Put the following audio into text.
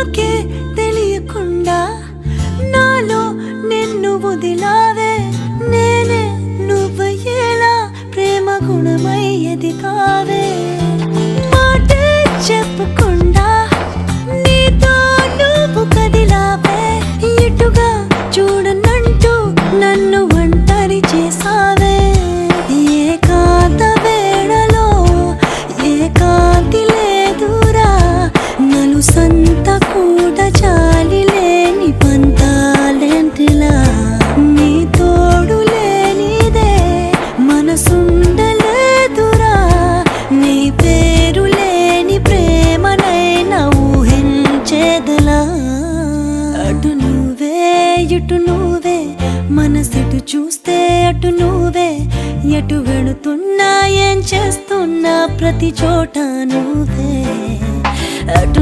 నాకే తెలియకుండా నాలో నిన్ను వదిలావే నేనే నువ్వయ్యేలా ప్రేమ గుణమయ్యేది కావే మాటే చెప్పకుండా నీతో నువ్వు కదిలావే ఇటుగా చూడనంటూ నన్ను ఒంటరి చేసావే ఏకాంత వేళలో ఏకాంతి లేదురా నలుసంత కూడా చాలి లేని పంతాలేంటిలా నీ తోడు లేనిదే మనసుండలేదురా నీ పేరు లేని ప్రేమనైనా ఊహించేదలా అటు నువ్వే ఇటు నువ్వే మనసెటు చూస్తే అటు నువ్వే ఎటు వెళుతున్నా ఏం చేస్తున్నా ప్రతి చోట నువ్వే అటు